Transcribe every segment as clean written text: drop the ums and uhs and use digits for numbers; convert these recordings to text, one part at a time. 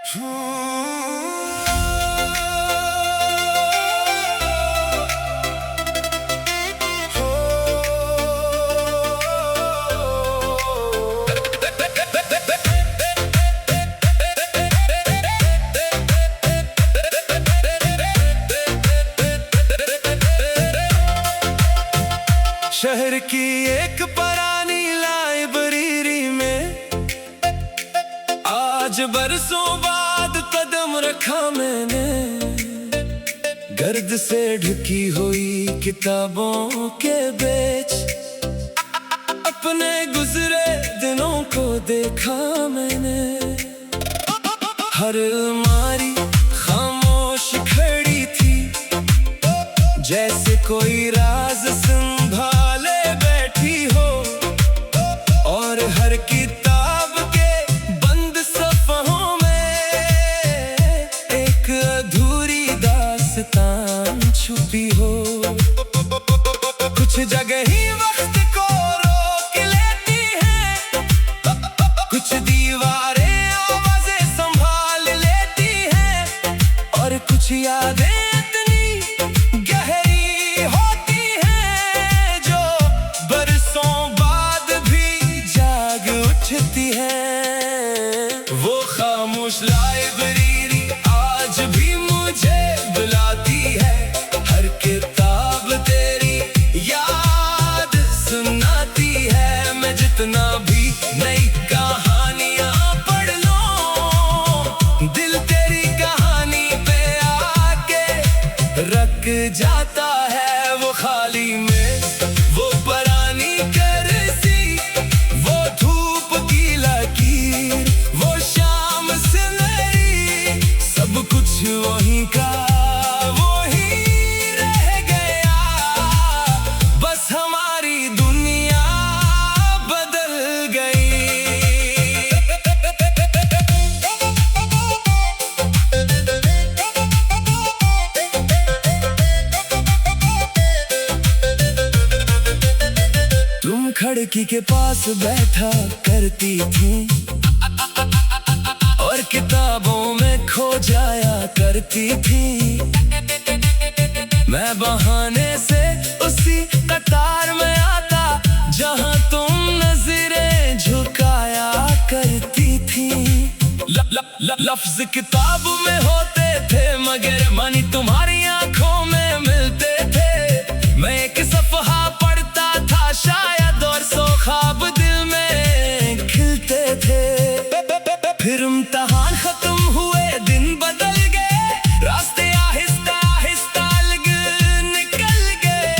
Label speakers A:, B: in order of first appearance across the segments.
A: शहर की एक पुरानी लाइब्रेरी में आज बरसों बाद कदम रखा मैंने। गर्द से ढकी हुई किताबों के बीच अपने गुजरे दिनों को देखा मैंने। हर अलमारी खामोश खड़ी थी, जैसे कोई राज संभाले बैठी हो। और हर किताब के बंद सफ़हों में एक अधूरी दास्तान छुपी हो। कुछ जगह ही वक्त को रोक लेती है, कुछ दीवारें आवाज़ें संभाल लेती हैं, और कुछ यादें वो खामोश लाइब्रेरी आज भी मुझे बुलाती है। हर किताब तेरी याद सुनाती है। मैं जितना भी नई कहानियां पढ़ लूं, दिल तेरी कहानी पे आके रख जाता है। वो खाली में वो पुरानी करसी, वो धूप की लकीर, वो शाम से नई, सब कुछ वहीं का वही रह गया। बस हमारी दुनिया बदल गई। तुम खिड़की के पास बैठा करती थी और किताबों में खो जाया करती थी। मैं बहाने से उसी कतार में आता जहां तुम नजरें झुकाया करती थी। लफ्ज किताब में होते थे मगर मानी तुम्हारी आंखों में मिलते थे। मैं एक सफ़हा पढ़ता था शायद, और सौ ख्वाब दिल में खिलते थे। फिर इम्तिहान खत्म हुए, दिन बदल गए, रास्ते आहिस्ता आहिस्ता अलग निकल गए।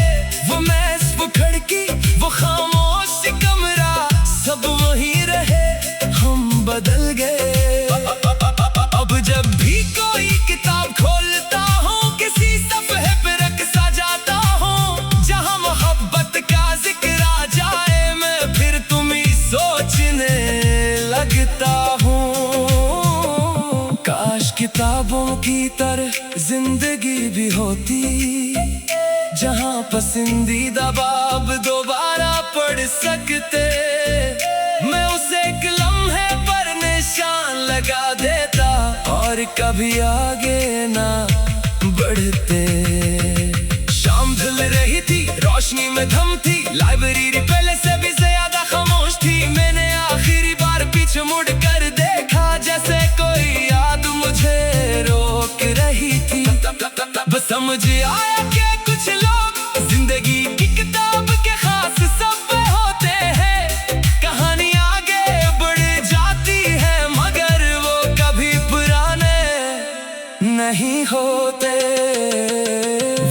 A: वो मेज़, वो खिड़की, वो खामोश कमरा, सब वहीं रहे, हम बदल गए। अब जब भी कोई किताब खोलता हूँ, किसी सफ़हे पे रख सा जाता हूँ जहाँ मोहब्बत का जिक्र आ जाए। मैं फिर तुम्हें सोचने लगता हूँ। काश किताबों की तरह जिंदगी भी होती, जहाँ पसंदीदा बाब दोबारा पढ़ सकते। मैं उसे एक लम्हे पर निशान लगा देता और कभी आगे ना बढ़ते। शाम ढल रही थी, रोशनी में धम थी, लाइब्रेरी पहले से भी ज्यादा खामोश थी। मैंने आखिरी बार पीछे मुड़ कर देखा, जैसे कोई याद मुझे रोक रही थी। बस समझ आया कि कुछ लोग जिंदगी की किताब के खास सब होते हैं। कहानी आगे बढ़ जाती है मगर वो कभी पुराने नहीं होते।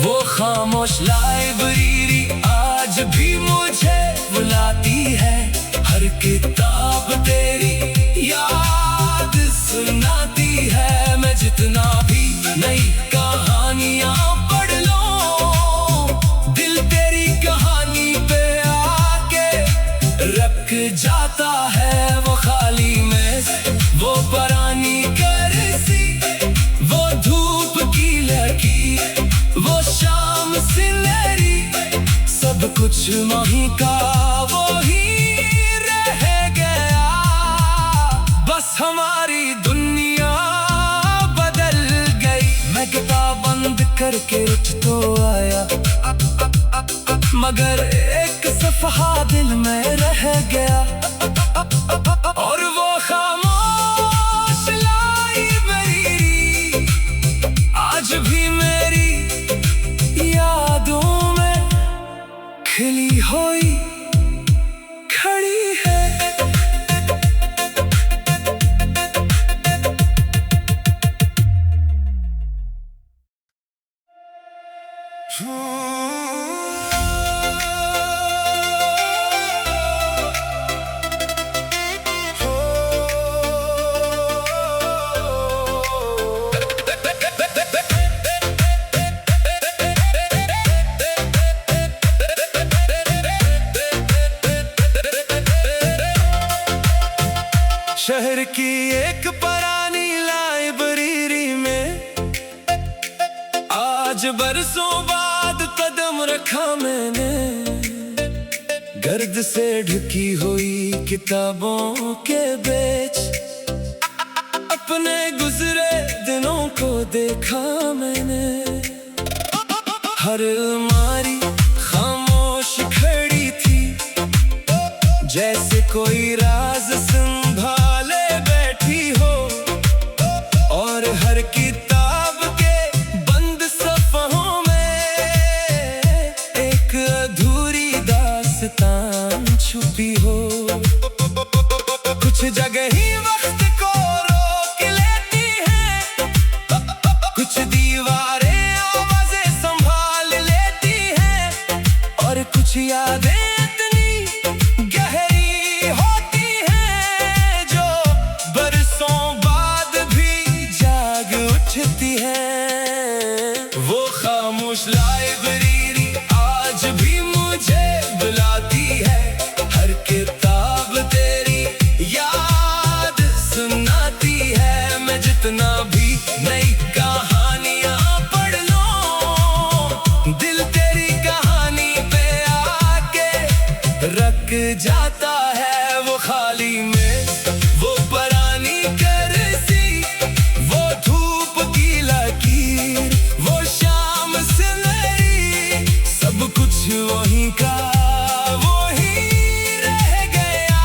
A: वो खामोश लाइब्रेरी आज भी मुझे बुलाती है। हर किताब तेरी याद सुनाती है। मैं जितना भी नई कहानियां पढ़ लूं, दिल तेरी कहानी पे आके रख जाता है। वो खाली में वो पुरानी करसी, वो धूप की लकीर, वो शाम से नई, सब कुछ वहीं का वही रह गया। बस हमारी दुनिया बंद करके उठ तो आया, मगर एक सफहा दिल में रह गया। और वो खामोश लाइब्रेरी आज भी मेरी यादों में खिली हुई खड़ी है। शहर की एक पुरानी लाइब्रेरी में आज बरसों बाद कदम रखा मैंने। गर्द से ढकी हुई किताबों के बीच अपने गुजरे दिनों को देखा मैंने। हर अलमारी खामोश खड़ी थी, जैसे कोई राज संभाले बैठी हो। और हर किताब के बंद सफ़हों में एक अधूरी दास्तान छुपी हो। कुछ जगह ही वक्त को रोक लेती हैं, कुछ दीवारें आवाज़ें संभाल लेती हैं, और कुछ यादें इतनी गहरी होती हैं जो बरसों बाद भी जाग उठती हैं। वो खामोश लाइब्रेरी आज भी मुझे बुलाती है। हर किताब तेरी याद सुनाती है। मैं जितना भी नई कहानियां पढ़ लूं, दिल तेरी कहानी पे आके रख जाता है। वो खाली में वो पुरानी कुर्सी, वो धूप की लकीर, वो शाम सुनहरी, सब कुछ वहीं का वहीं रह गया।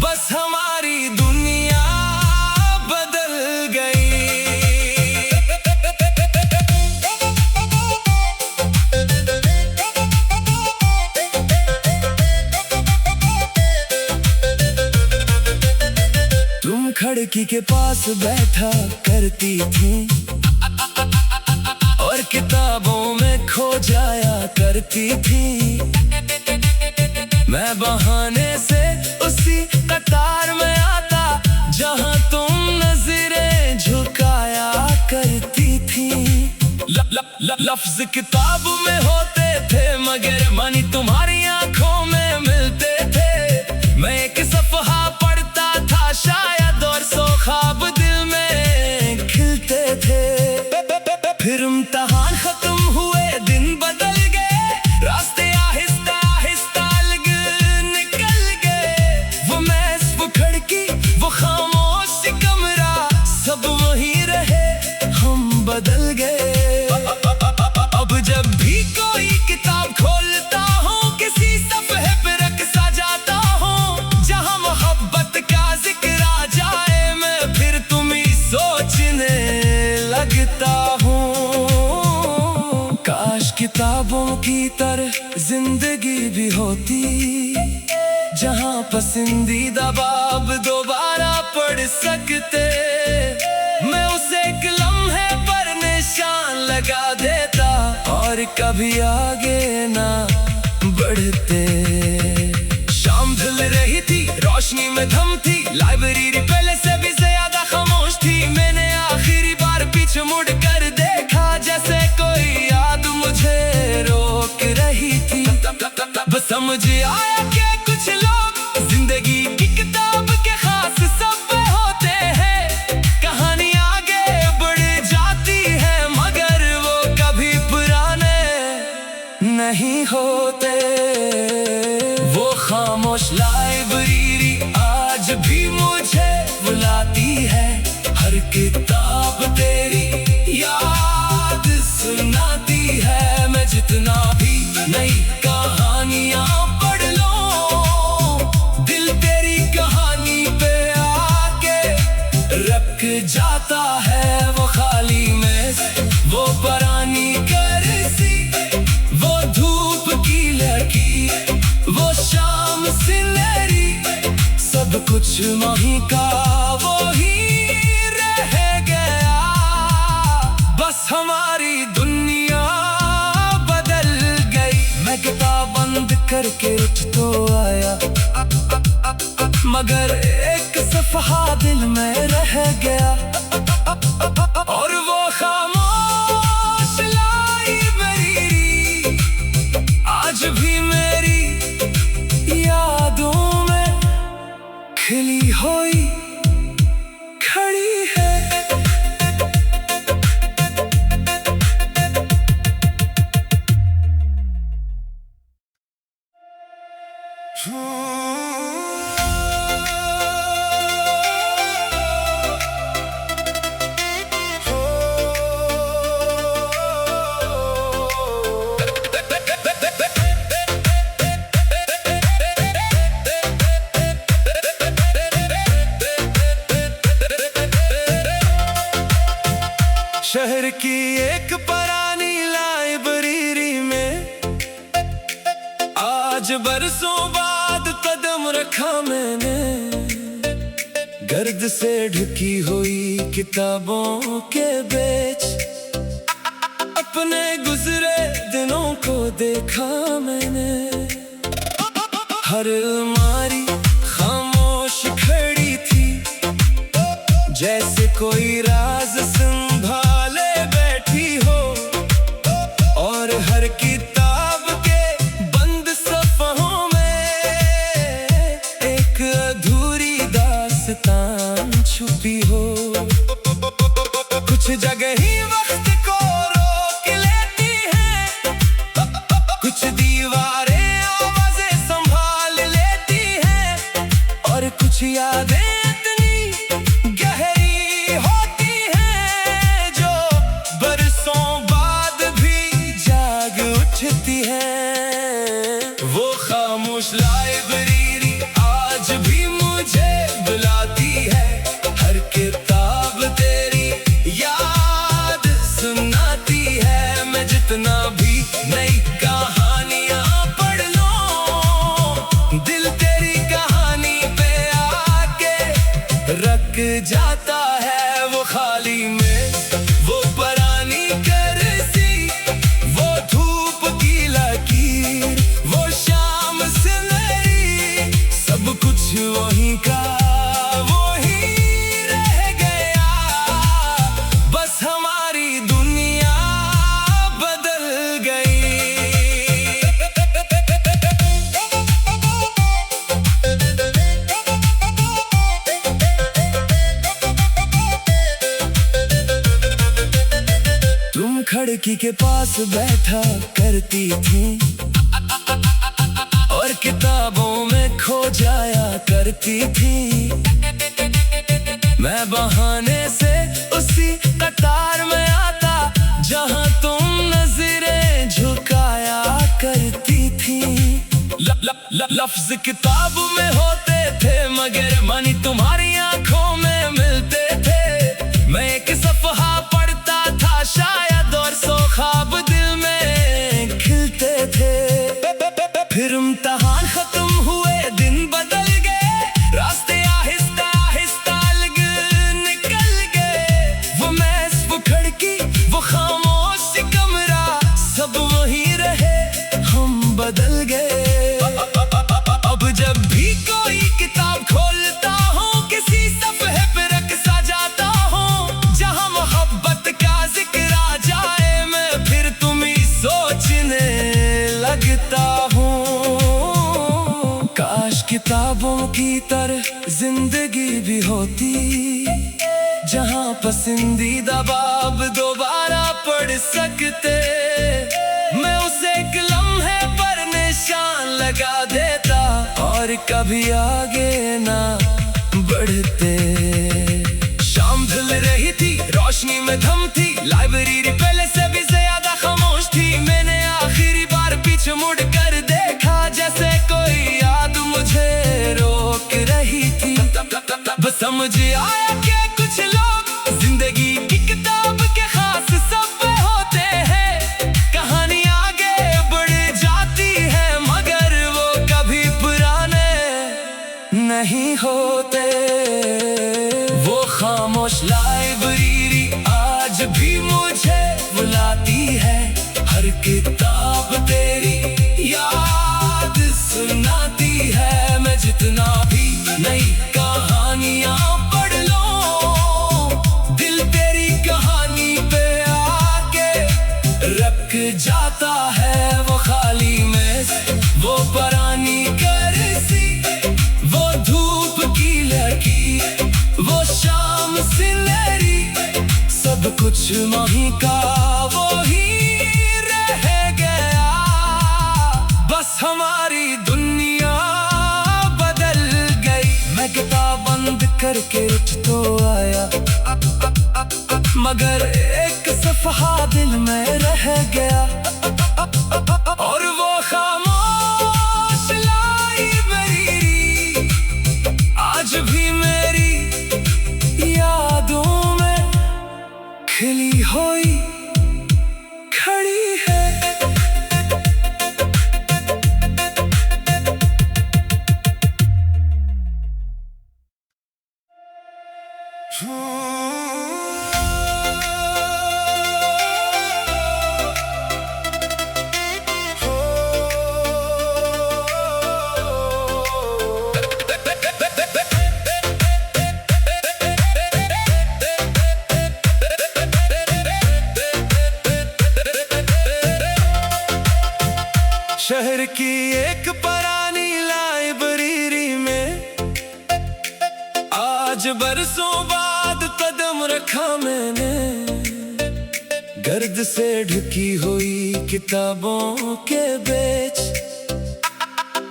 A: बस हमारी दुनिया बदल गई। तुम खिड़की के पास बैठा करती थी और किताबों में खो जाया करती थी। मैं बहाने से उसी कतार में आता जहां तुम नजरें झुकाया करती थी। लफ्ज किताब में होते थे, मगर मानी तुम्हारी आंखों में मिलते थे। मैं एक सफहा पढ़ता था शायद, और सौ ख्वाब दिल में खिलते थे। फिर इम्तिहान खत्म हुए, दिन बदल गए, रास्ते आहिस्ता आहिस्ता अलग निकल गए। वो मेज, वो खिड़की, वो खामोश कमरा, सब वहीं रहे, हम बदल गए। अब जब भी कोई किताब खोलता हूँ, किसी सफ़हे पे रख सा जाता हूँ जहाँ मोहब्बत का जिक्र आ जाए। मैं फिर तुम्ही सोचने लगता हूँ, काश किताबों की तरह जिंदगी भी होती, जहाँ पसंदीदा बाब दोबारा पढ़ सकते। मैं उसे एक लम्हे पर निशान लगा देता और कभी आगे ना बढ़ते। शाम ढल रही थी, रोशनी में धम थी, लाइब्रेरी पहले से भी ज्यादा खामोश थी। मैंने आखिरी बार पीछे मुड़ कर देखा, जैसे कोई याद मुझे रोक रही थी। बस समझ आया कि कुछ लोग जिंदगी की किताब के खास सब होते हैं। कहानी आगे बढ़ जाती है, मगर वो कभी पुराने नहीं होते। वो खामोश लाइब्रेरी आज भी मुझे बुलाती है। हर किताब तेरी याद कुछ वहीं का वो ही रह गया। बस हमारी दुनिया बदल गई। मैं किताब बंद करके उठ तो आया, मगर एक सफ़हा दिल में रह गया। और वो खामोश लाइब्रेरी आज भी मेरी यादों में खिली हुई खड़ी है। शहर की एक पुरानी लाइब्रेरी में आज बरसों बाद कदम रखा मैंने। गर्द से ढकी हुई किताबों के बीच अपने गुजरे दिनों को देखा मैंने। हर अलमारी खामोश खड़ी थी, जैसे कोई राज संभाले बैठी हो। और हर किताब के बंद सफ़हों में एक अधूरी दास्तान छुपी हो। कुछ जगह ही वक्त को रोक लेती हैं, कुछ दीवारें आवाज़ें संभाल लेती हैं, और कुछ यादें वो खामोश लाइब्रेरी आज भी मुझे बुलाती है। हर किताब तेरी याद सुनाती है। मैं जितना भी नई कहानियां पढ़ लूं, दिल तेरी कहानी पे आके रख जाता है। वो खाली में वो पुरानी करसी, वो धूप की लकीर, वो शाम से मेरी, सब कुछ वहीं का वहीं रह गया। बस हमारी दुनिया बदल गई। तुम खिड़की के पास बैठा करती थी और किताबों में खो जाया करती थी। मैं बहाने से उसी कतार में आता जहां तुम नजरें झुकाया करती थी। लफ्ज किताब में होते थे, मगर मानी तुम्हारी आंखों में मिलते थे। मैं एक सफ़हा पढ़ता था शायद, और सौ ख्वाब दिल में खिलते थे। फिर इम्तिहान खत्म हुए, दिन बदल गए, रास्ते आहिस्ता आहिस्ता अलग निकल गए। वो मेज़, वो खिड़की, वो खामोश कमरा, सब वहीं रहे, हम बदल गए। अब जब भी कोई किताब खोलता हूँ, किसी सफ़हे पे रख सा जाता हूँ जहाँ मोहब्बत का जिक्र आ जाए। मैं फिर तुम्ही सोचने लगता हूँ, काश किताबों की तरह जिंदगी भी होती, जहाँ पसंदीदा बाब दोबारा पढ़ सकते। मैं उसे एक लम्हे पर निशान लगा देता और कभी आगे ना बढ़ते। शाम ढल रही थी, रोशनी में धम थी, लाइब्रेरी पहले से भी ज्यादा खामोश थी। मैंने आखिरी बार पीछे मुड़ कर देखा, जैसे कोई याद मुझे रोक रही थी। बस समझ आया कि कुछ लोग जिंदगी की किताब के खास सब होते हैं। कहानी आगे बढ़ जाती है, मगर वो कभी पुराने नहीं होते। खामोश लाइब्रेरी आज भी मुझे बुलाती है। हर किताब तेरी याद सुनाती है। मैं जितना भी नई कहानियां पढ़ लूं, दिल तेरी कहानी पे आके रख जाता है। वो खाली मेज, वो पुरानी कुर्सी, वो धूप की लकीर, वो शाम सिलेरी, सब कुछ वहीं का वो ही रह गया। बस हमारी दुनिया बदल गई। मैं किताब बंद करके उठ तो आया, मगर एक सफ़हा दिल में रह गया। और वो खामोश लाइब्रेरी आज भी मेरी यादों में खिली हुई खड़ी है। शहर की एक पुरानी लाइब्रेरी में आज बरसों बाद कदम रखा मैंने। गर्द से ढकी हुई किताबों के बीच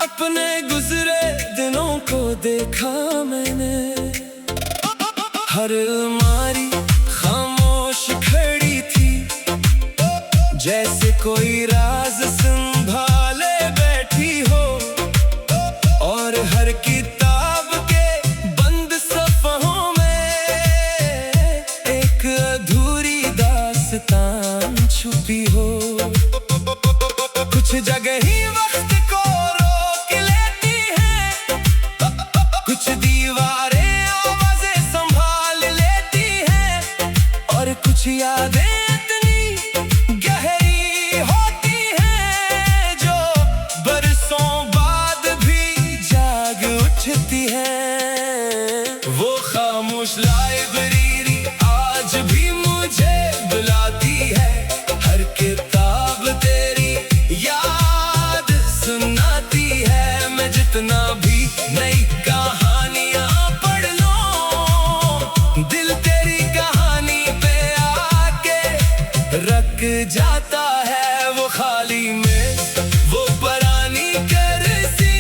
A: अपने गुजरे दिनों को देखा मैंने। हर अलमारी खामोश खड़ी थी, जैसे कोई राज संभाले बैठी हो। और हर किताब के बंद सफ़हों में एक अधूरी दास्तान छुपी हो। कुछ जगह ही वक्त को रोक लेती हैं, कुछ दीवारें आवाज़ें संभाल लेती हैं, और कुछ यादें वो खामोश लाइब्रेरी आज भी मुझे बुलाती है। हर किताब तेरी याद सुनाती है। मैं जितना भी नई कहानियां पढ़ लूं, दिल तेरी कहानी पे आके रख जाता है। वो खाली मेज, वो पुरानी कुर्सी,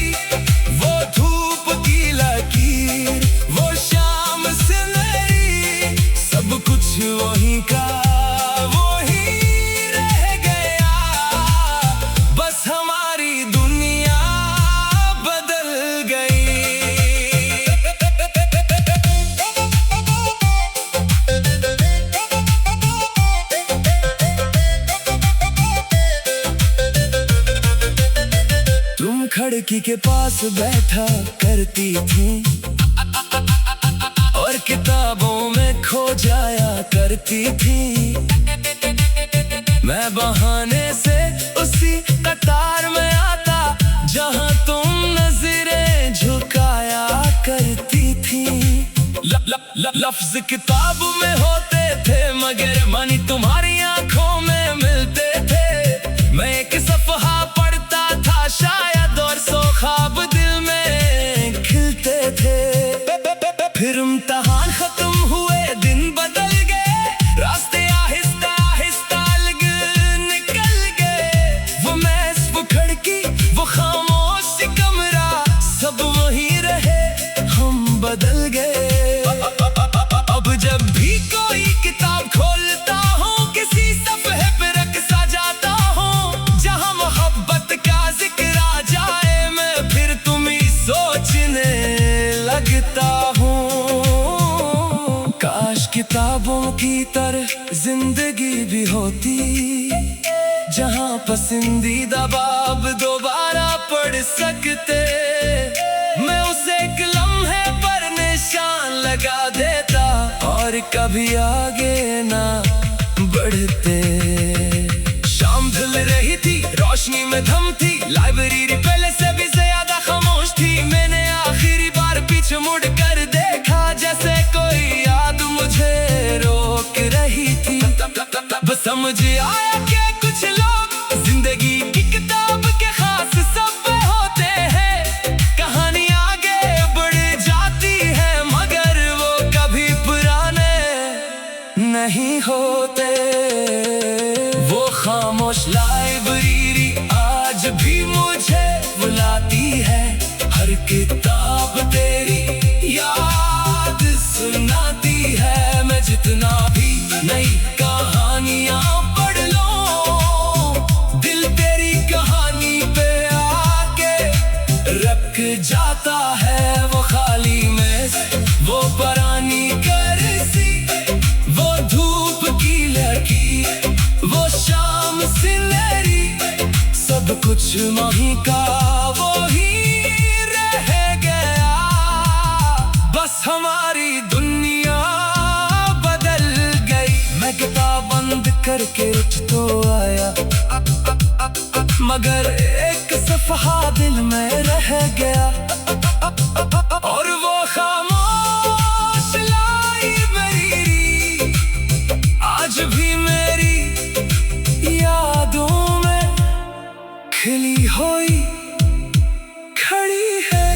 A: वो धूप की लकीर, वो शाम सिलेरी, सब कुछ वहीं का वही रह गया। बस हमारी दुनिया बदल गई। तुम खिड़की के पास बैठा करती थी और किताबों में खो जाया करती थी। मैं बहाने से उसी कतार में आता जहां तुम नजरें झुकाया करती थी। लफ्ज किताब में होते थे, मगर मानी तुम्हारी आंखों में मिलते थे। मैं एक सफ़हा पढ़ता था शायद, और सौ ख्वाब दिल में खिलते थे। फिर इम्तिहान खत्म हुए, दिन बदल गए, रास्ते आहिस्ता आहिस्ता अलग निकल गए। वो मेज, वो खिड़की, वो खामोश कमरा, सब वहीं रहे, हम बदल गए। अब जब भी कोई किताब खोलता हूँ, किसी सफ़हे पे रख सा जाता हूँ जहाँ मोहब्बत का जिक्र आ जाए। मैं फिर तुम्ही सोचने लगता हूँ। काश किताबों की तरह जिंदगी भी होती, जहाँ पसंदीदा बाब दोबारा पढ़ सकते। मैं उसे एक लम्हे पर निशान लगा देता। और कभी आगे ना बढ़ते। शाम ढल रही थी, रोशनी में थम थी, लाइब्रेरी पहले से भी ज्यादा खामोश थी। मैंने आखिरी बार पीछे मुड़ कर देखा, जैसे कोई याद मुझे रोक रही थी। बस समझ आया कि कुछ लोग जिंदगी की किताब के खास सब होते हैं। कहानी आगे बढ़ जाती है, मगर वो कभी पुराने नहीं होते। वो खामोश लाइब्रेरी आज भी मुझे बुलाती है, हर किताब तेरी याद सुनाती है। मैं जितना भी नई कहानियां पढ़ लूं, दिल तेरी कहानी पे आके रख जाता है। वो खाली मेज, वो पुरानी कुर्सी, वो धूप की लकीर, वो शाम सिलेरी, सब कुछ वहीं का वो ही रह गया। बस हमारी दुनिया बदल गई। मैं किताब बंद करके उठ तो आया, मगर एक सफ़हा दिल में रह गया। और वो खामोश लाइब्रेरी आज भी मेरी यादों में खिली हुई खड़ी है।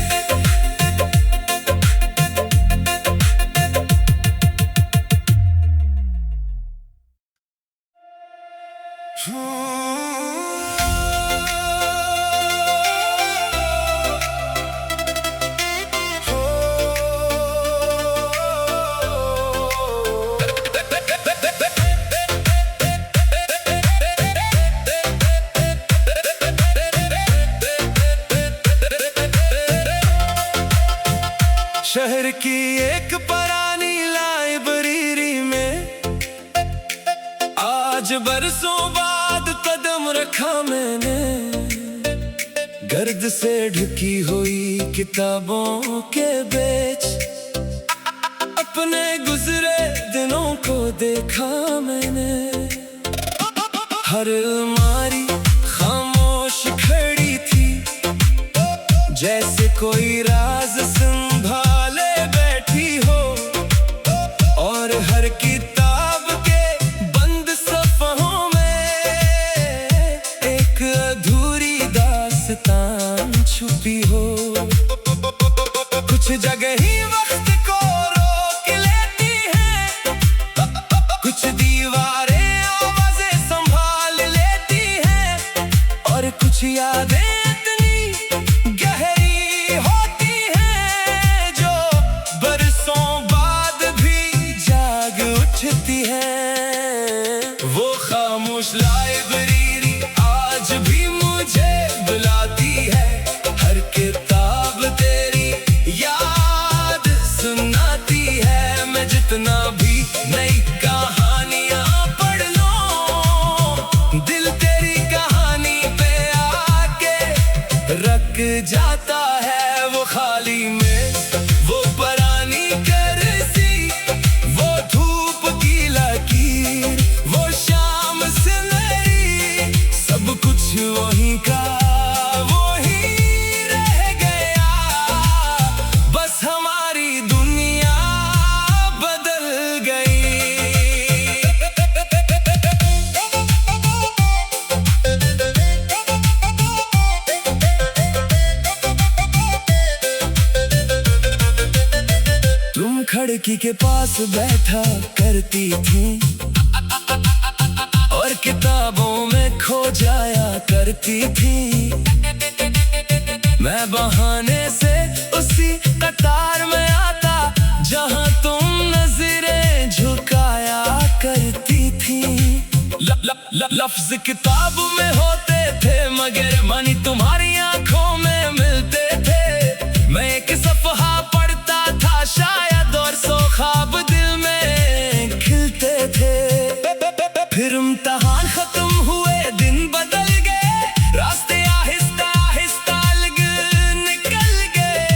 A: शहर की एक पुरानी लाइब्रेरी में आज बरसों बाद कदम रखा मैंने। गर्द से ढकी हुई किताबों के बीच अपने गुजरे दिनों को देखा मैंने। हर अलमारी खामोश खड़ी थी, जैसे कोई राज संभाले बैठी हो। और हर किताब के बंद सफ़हों में एक अधूरी दास्तान छुपी हो। कुछ जगह ही वक्त को रोक लेती हैं, कुछ दीवारें आवाज़ें संभाल लेती हैं, और कुछ यादें वो खामोश लाइब्रेरी आज भी मुझे बुलाती है, हर किताब तेरी याद सुनाती है। मैं जितना भी नई कहानियां पढ़ लूं, दिल तेरी कहानी पे आके रख जाता है। वो खाली में वो पुरानी कुर्सी, वो धूप की लकीर, वो शाम सिलेरी, सब कुछ वहीं का वहीं रह गया। बस हमारी दुनिया बदल गई। तुम खिड़की के पास बैठा करती थी और किताबों में खो जाया करती थी। मैं बहाने से उसी कतार में आता जहां तुम नजरें झुकाया करती थी। लफ्ज किताब में होते थे, मगर मानी तुम्हारी आंखों में मिलते थे। मैं एक सफ़हा पढ़ता था शायद, और सौ ख्वाब दिल में खिलते थे। फिर इम्तिहान खत्म हुए, दिन बदल गए, रास्ते आहिस्ता आहिस्ता अलग निकल गए।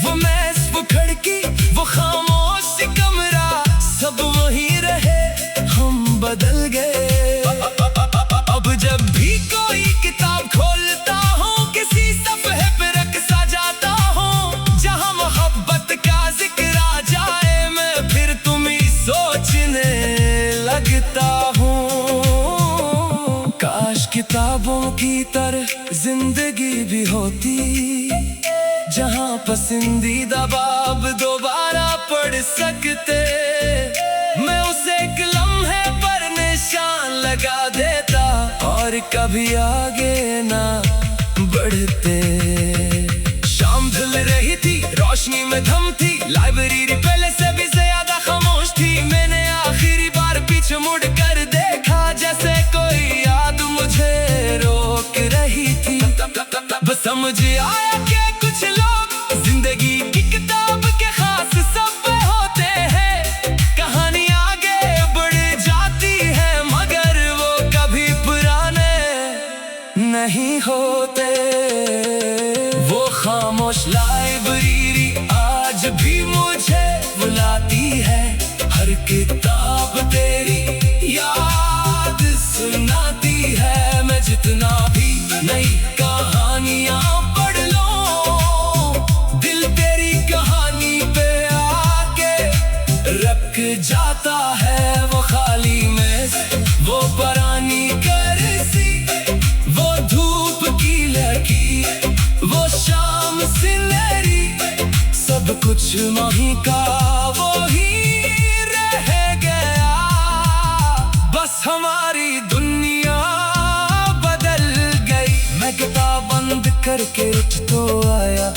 A: वो मेज़, वो खिड़की, वो खामोश कमरा, किताबों की तरह जिंदगी भी होती, जहाँ पसंदीदा बाब दोबारा पढ़ सकते। मैं उसे एक लम्हे पर निशान लगा देता और कभी आगे ना बढ़ते। शाम ढल रही थी, रोशनी में धम थी, लाइब्रेरी पहले से भी ज्यादा खामोश थी। मैंने आखिरी बार पीछे मुड़ कर देखा, जैसे कोई याद मुझे रोक रही थी। बस समझ आया कि कुछ लोग जिंदगी की किताब के खास सब होते हैं। कहानी आगे बढ़ जाती है मगर वो कभी पुराने नहीं होते। वो खामोश लाइब्रेरी आज भी मुझे बुलाती है, हर किताब तेरी याद सुनाती है। मैं जितना भी नई कहानियां पढ़ लूं, दिल तेरी कहानी पे आके रख जाता है। वो खाली मेज, वो पुरानी कुर्सी, वो धूप की लकीर, वो शाम सिलेरी, सब कुछ वहीं का वो ही रह गया। बस हमारी दुनिया बदल गई। मैं किताब बंद करके उठ तो आया,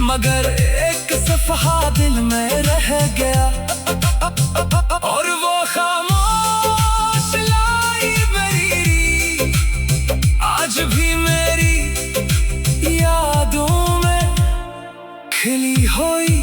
A: मगर एक सफ़हा दिल में रह गया। और वो खामोश लाइब्रेरी आज भी मेरी यादों में खिली हुई